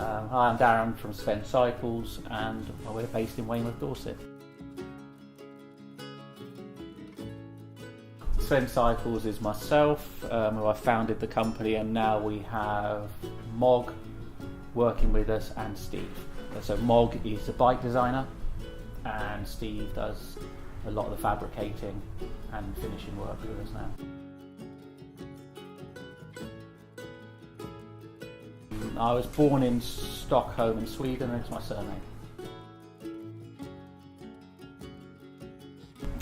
Hi, I'm Darren from Sven Cycles, and we're based in Weymouth, Dorset. Sven Cycles is myself, who I founded the company, and now we have Mog working with us and Steve. So Mog is a bike designer, and Steve does a lot of the fabricating and finishing work with us now. I was born in Stockholm in Sweden, and it's my surname.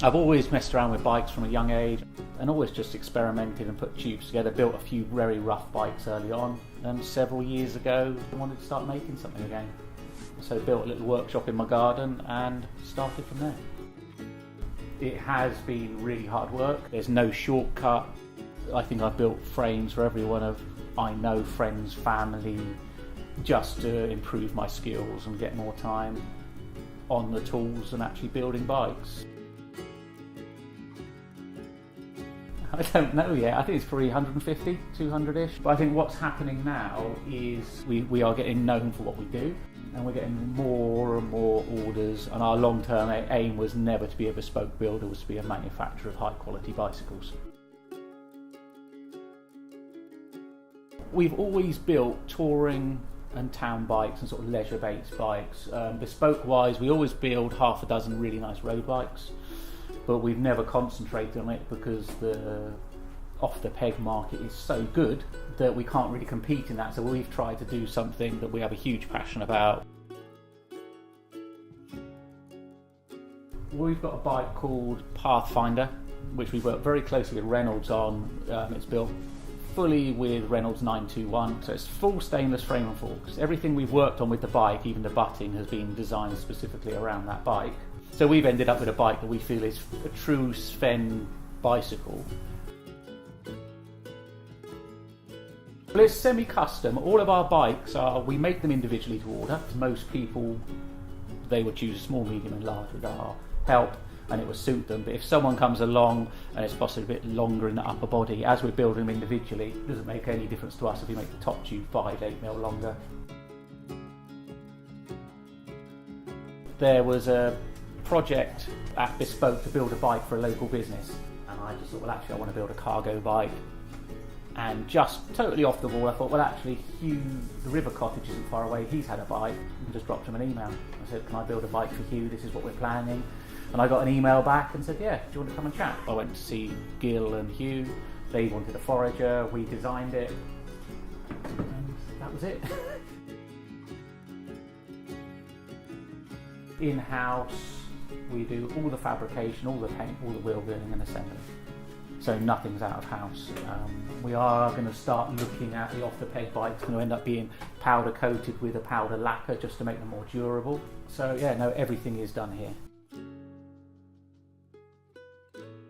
I've always messed around with bikes from a young age and always just experimented and put tubes together, built a few very rough bikes early on, and several years ago I wanted to start making something again. So built a little workshop in my garden and started from there. It has been really hard work. There's no shortcut. I think I've built frames for every one of I know, friends, family, just to improve my skills and get more time on the tools and actually building bikes. I don't know yet. I think it's probably 150, 200-ish. But I think what's happening now is we are getting known for what we do, and we're getting more and more orders, and our long-term aim was never to be a bespoke builder, was to be a manufacturer of high-quality bicycles. We've always built touring and town bikes and sort of leisure-based bikes. Bespoke-wise, we always build half a dozen really nice road bikes, but we've never concentrated on it because the off-the-peg market is so good that we can't really compete in that. So we've tried to do something that we have a huge passion about. We've got a bike called Pathfinder, which we work very closely with Reynolds on. It's built fully with Reynolds 921, so it's full stainless frame and forks. Everything we've worked on with the bike, even the butting, has been designed specifically around that bike. So we've ended up with a bike that we feel is a true Sven bicycle. Well, it's semi-custom. All of our bikes we make them individually to order. Most people, they would choose a small, medium and large with our help, and it will suit them. But if someone comes along and it's possibly a bit longer in the upper body, as we're building them individually, it doesn't make any difference to us if we make the top tube 5-8mm longer. There was a project at Bespoke to build a bike for a local business, and I just thought, well, actually I want to build a cargo bike. And just totally off the wall, I thought, well, actually Hugh, the River Cottage isn't far away, he's had a bike, and just dropped him an email. I said, can I build a bike for Hugh? This is what we're planning. And I got an email back and said, yeah, do you want to come and chat? I went to see Gil and Hugh. They wanted a forager, we designed it, and that was it. In-house, we do all the fabrication, all the paint, all the wheel building and assembly. So nothing's out of house. We are going to start looking at the off-the-peg bikes, going to end up being powder coated with a powder lacquer just to make them more durable. So yeah, no, everything is done here.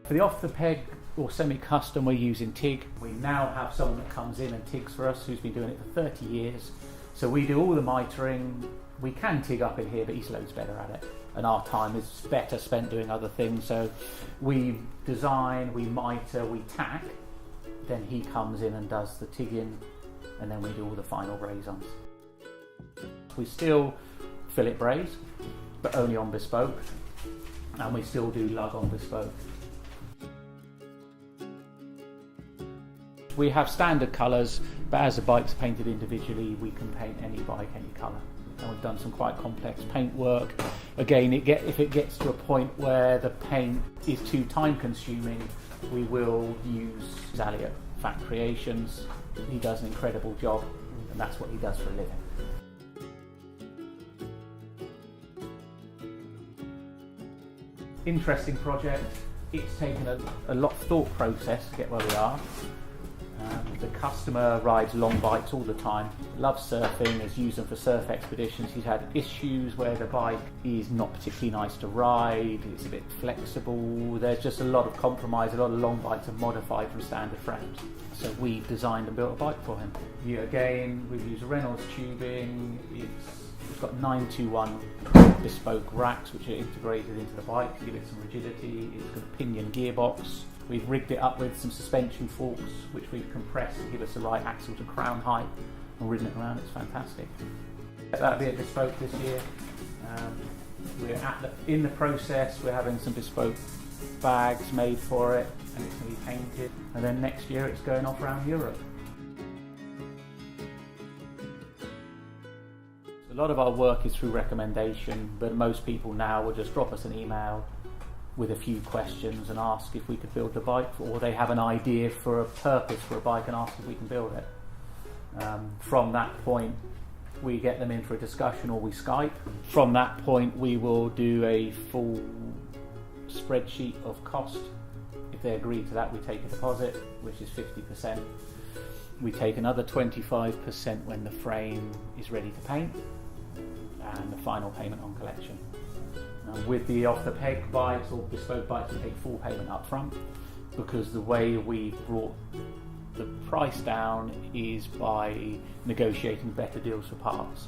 For the off-the-peg or semi-custom, we're using TIG. We now have someone that comes in and TIGs for us who's been doing it for 30 years. So we do all the mitering. We can TIG up in here, but he's loads better at it. And our time is better spent doing other things. So we design, we miter, we tack. Then he comes in and does the TIGging, and then we do all the final braze-ons. We still fillet braze, but only on bespoke. And we still do lug on bespoke. We have standard colours, but as the bike's painted individually, we can paint any bike any colour. And we've done some quite complex paint work. Again, if it gets to a point where the paint is too time consuming, we will use Elliot Fabrications. He does an incredible job, and that's what he does for a living. Interesting project. It's taken a lot of thought process to get where we are. The customer rides long bikes all the time, loves surfing, has used them for surf expeditions. He's had issues where the bike is not particularly nice to ride, it's a bit flexible, there's just a lot of compromise. A lot of long bikes are modified from standard frames. So we've designed and built a bike for him. Again, we've used Reynolds tubing. It's got 921 bespoke racks which are integrated into the bike to give it some rigidity. It's got a pinion gearbox. We've rigged it up with some suspension forks which we've compressed to give us the right axle to crown height, and ridden it around. It's fantastic. That'll be a bespoke this year. We're in the process, we're having some bespoke bags made for it, and it's going to be painted, and then next year it's going off around Europe. A lot of our work is through recommendation, but most people now will just drop us an email with a few questions and ask if we could build the bike, or they have an idea for a purpose for a bike and ask if we can build it. From that point, we get them in for a discussion or we Skype. From that point, we will do a full spreadsheet of cost. If they agree to that, we take a deposit, which is 50%. We take another 25% when the frame is ready to paint, and the final payment on collection. With the off-the-peg bikes or bespoke bikes, we take full payment up front, because the way we brought the price down is by negotiating better deals for parts.